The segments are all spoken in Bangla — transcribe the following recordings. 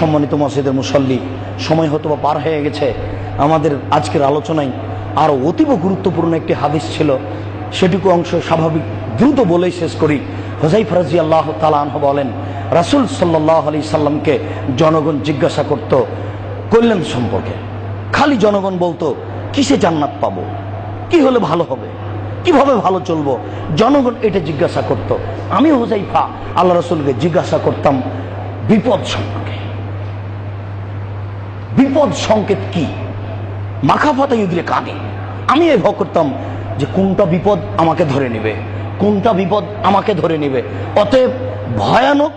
সম্মানিত মসজিদের মুসল্লি, সময় হয়তো বা পার হয়ে গেছে। আমাদের আজকের আলোচনায় আরও অতীব গুরুত্বপূর্ণ একটি হাদিস ছিল, সেটুকু অংশ স্বাভাবিক দ্রুত বলেই শেষ করি। হুযায়ফা রাদিয়াল্লাহু তাআলা আনহু বলেন, রাসূল সাল্লাল্লাহু আলাইহি সাল্লামকে জনগণ জিজ্ঞাসা করত কল্যাণ সম্পর্কে। খালি জনগণ বলতো কিসে জান্নাত পাবো, কি হলে ভালো হবে, কিভাবে ভালো চলবো, জনগণ এটা জিজ্ঞাসা করত। আমি হুযায়ফা আল্লাহ রাসূলকে জিজ্ঞাসা করতাম বিপদ সম্পর্কে। বিপদ সংকেত কি? মাখাফাতা ইউদরিকানি। আমি এই ভয় করতাম যে কোনটা বিপদ আমাকে ধরে নেবে, কোনটা বিপদ আমাকে ধরে নেবে। অতএব ভয়ানক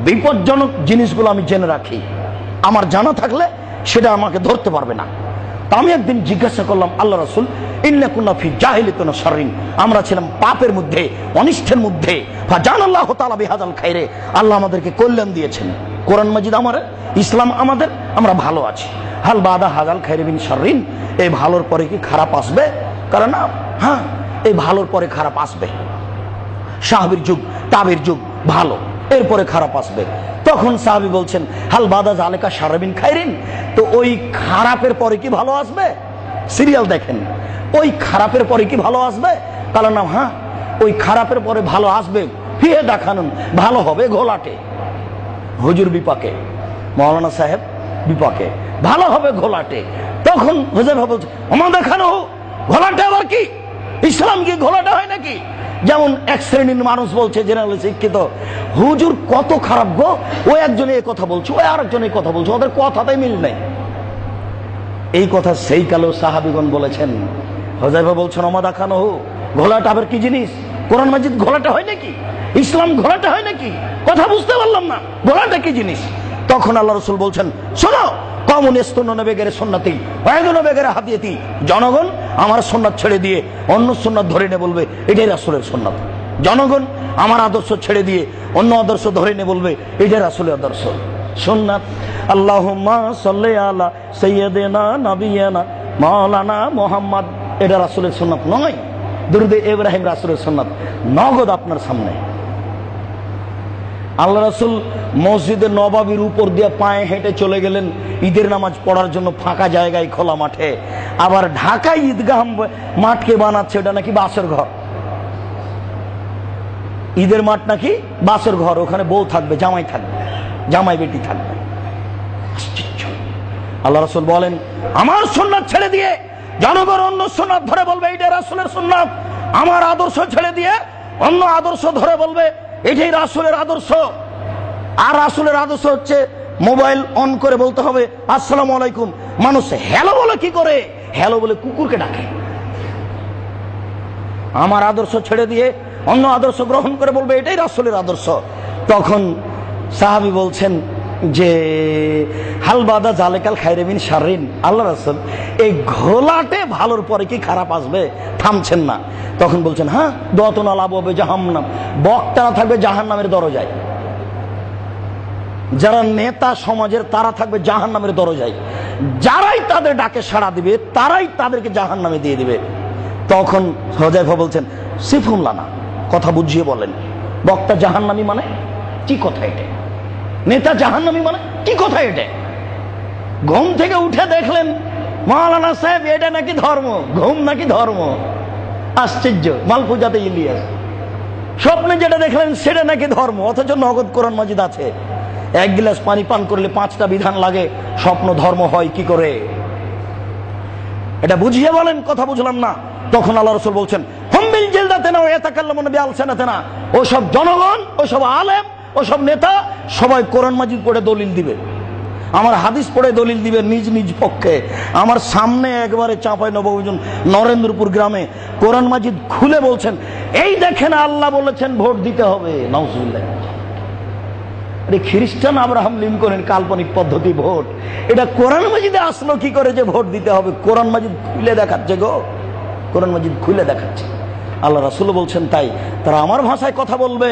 বিপজ্জনক জিনিসগুলো আমি জেনে রাখি, আমার জানা থাকলে সেটা আমাকে ধরতে পারবে না। তা আমি একদিন জিজ্ঞাসা করলাম, আল্লাহ রাসূল, ইন্না কুন্না ফি জাহিলিয়াতিন ওয়া শাররিন, আমরা ছিলাম পাপের মধ্যে, অনিষ্টের মধ্যে। ফাজানাল্লাহু তাআলা বিহাযাল খায়রে, আল্লাহ আমাদেরকে কল্যাণ দিয়েছেন। কোরআন মাজিদ আমাদের, ইসলাম আমাদের, আমরা ভালো আছি। হাল বাদা হাযাল খায়রে মিন শাররিন, এই ভালোর পরে কি খারাপ আসবে? কারণ না, হ্যাঁ, এই ভালোর পরে খারাপ আসবে। সাহাবীর যুগ, তাবের যুগ ভালো, এরপরে খারাপ আসবে। তখন সাহাবী বলছেন, হাল বাদা জালেকা শাররুন মিন খায়রিন, তো ওই খারাপের পরে কি ভালো আসবে? সিরিয়াল দেখেন, ওই খারাপের পরে কি ভালো আসবে? কারণ না, হ্যাঁ, ওই খারাপের পরে ভালো আসবে। ফিয়ে দেখানুন, ভালো হবে ঘোলাটে। হুজুর বিপাকে, মাওলানা সাহেব বিপাকে, ভালো হবে ঘোলাটে। তখন হুযায়ফা বলছে, ওমা দেখানো ঘোলাটে আবার কি? ইসলাম কি ঘোলাটে হয় নাকি? যেমন এক শ্রেণীর মানুষ বলছে, জেনারেল শিক্ষিত, হুজুর কত খারাপ গো, ওই একজনে এই কথা বলছে, ওই আরেকজনে এই কথা বলছে, ওদের কথাতেই মিল নেই। এই কথা সেই কালো সাহাবীগণ বলেছেন। হুযায়ফা বলছেন, ওমা দেখানো ঘোলাটে আবার কি জিনিস? কোরআন মাজিদ ঘোলাটে হয় নাকি? ইসলাম ঘোলাটে হয় নাকি? কথা বুঝতে পারলাম না, ঘোলাটে কি জিনিস? তখন আল্লাহ রাসূল বলছেন, শোনো, কওমুন ইসতুন্না বিগাইরি সুন্নতি ওয়া ইয়াদুনু বিগাইরি হাদিয়াতি, জনগণ আমার সুন্নাত ছেড়ে দিয়ে অন্য সুন্নাত ধরে নে বলবে এটাই রাসূলের সুন্নাত। জনগণ আমার আদর্শ ছেড়ে দিয়ে অন্য আদর্শ ধরে নে বলবে এটাই রাসূলের আদর্শ সুন্নাত। আল্লাহুম্মা সাল্লি আলা সাইয়্যিদিনা নাবিয়্যিনা মাওলানা মুহাম্মদ, এটা রাসূলের সুন্নাত নয়। দুরূদে ইব্রাহিম রাসূলের সুন্নাত, নগদ আপনার সামনে। আল্লাহ রাসূল মসজিদে নববীর উপর দিয়ে পায়ে হেঁটে চলে গেলেন ঈদের নামাজ পড়ার জন্য ফাঁকা জায়গায়, খোলা মাঠে। আবার ঢাকায় ঈদগাহ মাঠকে বানাচ্ছে ওটা নাকি বাসর ঘর। ঈদের মাঠ নাকি বাসর ঘর, ওখানে বউ থাকবে, জামাই থাকবে, জামাই বেটি থাকবে। আল্লাহ রাসূল বলেন, আমার সুন্নাত ছেড়ে দিয়ে জনগণ অন্য সুন্নাত ধরে বলবে এইটা রাসূলের সুন্নাত। আমার আদর্শ ছেড়ে দিয়ে অন্য আদর্শ ধরে বলবে এটাই রাসূলের আদর্শ। আর রাসূলের আদর্শ হচ্ছে মোবাইল অন করে বলতে হবে আসসালামু আলাইকুম। মানুষ হ্যালো বলে কি করে? হ্যালো বলে কুকুরকে ডাকে। আমার আদর্শ ছেড়ে দিয়ে অন্য আদর্শ গ্রহণ করে বলবে এটাই রাসূলের আদর্শ। তখন সাহাবী বলছেন যে হাল বাদা জালেকাল খায়রে মিন শাররিন, আল্লাহ রাসূল এই ঘোলাটে ভালোর পরে কি খারাপ আসবে? থামছেন না। তখন বলছেন, হ্যাঁ, দুআতুন আলা আবওয়াবি জাহান্নাম, বক্তারা থাকবে জাহান্নামের দরজায়। যারা নেতা সমাজের, তারা থাকবে জাহান্নামের দরজায়। যারাই তাদের ডাকে সাড়া দিবে তারাই তাদেরকে জাহান্নামে দিয়ে দিবে। তখন হুযায়ফা বলছেন, সিফুন লানা, কথা বুঝিয়ে বলেন, বক্তা জাহান্নামী মানে কি কথা এটা? নেতা জাহান্নামী মানে কি কথা এটা? ঘুম থেকে উঠে দেখলেন মাওলানা সাহেব এটা নাকি ধর্ম, ঘুম নাকি ধর্ম। আশ্চর্য, মালফুজাতে ইলিয়াস, স্বপ্নে যেটা দেখলেন সেটা নাকি ধর্ম, অথচ নগদ কোরআন মাজিদ আছে। এক গ্লাস পানি পান করলে 5টা বিধান লাগে, স্বপ্ন ধর্ম হয় কি করে? এটা বুঝিয়ে বলেন, কথা বুঝলাম না। তখন আল্লাহ রাসূল বলছেন, হুম বিল জিলদাতিনা ওয়া ইয়াতাকাল্লামুনা বিআলসানাতিনা, ওসব জনগণ, ওসব আলেম, ওসব নেতা সবাই কোরআন মাজিদ পড়ে দলিল দিবে, আমার হাদিস পড়ে দলিল দিবে নিজ নিজ পক্ষে। আমার সামনে একবারে চাঁপাইনবাবগঞ্জ নরেন্দ্রপুর গ্রামে কোরআন মাজিদ খুলে বলছেন, এই দেখেন আল্লাহ বলেছেন ভোট দিতে হবে। নাউজুবিল্লাহ। আরে খ্রিস্টান আব্রাহাম লিঙ্কনের কাল্পনিক পদ্ধতি ভোট, এটা কোরআন মাজিদে আসলো কি করে যে ভোট দিতে হবে? কোরআন মাজিদ খুলে দেখাচ্ছে গো, কোরআন মাজিদ খুলে দেখাচ্ছে। আল্লাহ রাসূল বলছেন তাই তারা আমার ভাষায় কথা বলবে।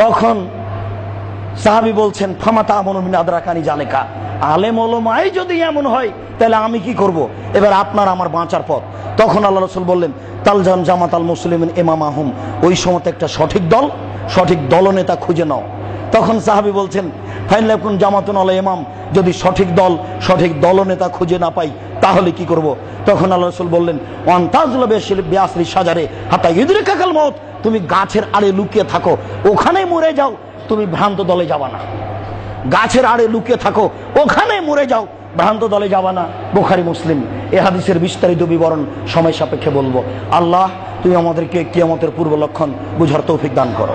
তখন সাহাবী বলছেন, ফামাতা আমনু মিন আদরাকানি জালেকা, আলেম ওলামাই যদি এমন হয় তাহলে আমি কি করব? এবার আপনার আমার বাঁচার পথ। তখন আল্লাহ রাসূল বললেন, তালজাম জামাত আল মুসলিমিন ইমামাহুম, ওই সময় একটা সঠিক দল, সঠিক দলনেতা খুঁজে নাও। তখন সাহাবী বলছেন, ফাইনাল এখন জামাতুন আল ইমাম, যদি সঠিক দল সঠিক দলনেতা খুঁজে না পাই তাহলে কি করব? তখন আল্লাহ রাসূল বললেন, ওয়ান্তাজলা বিআসরি শাজারে হাত্তা ইউদরিকাল মউত, তুমি গাছের আড়ে লুকিয়ে থাকো, ওখানেই মরে যাও, তুমি ভ্রান্ত দলে যাবা না। গাছের আড়ে লুকিয়ে থাকো, ওখানেই মরে যাও, ভ্রান্ত দলে যাবা না। বুখারী মুসলিম। এ হাদিসের বিস্তারিত বিবরণ সময় সাপেক্ষে বলবো। আল্লাহ তুমি আমাদেরকে কিয়ামতের পূর্ব লক্ষণ বুঝার তৌফিক দান করো,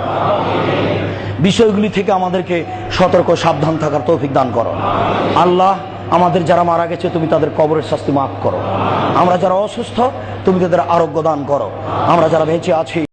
বিষয়গুলি থেকে আমাদেরকে সতর্ক সাবধান থাকার তৌফিক দান করো। আল্লাহ আমাদের যারা মারা গেছে তুমি তাদের কবরের শাস্তি মাফ করো। আমরা যারা অসুস্থ তুমি তাদের আরোগ্য দান করো। আমরা যারা বেঁচে আছি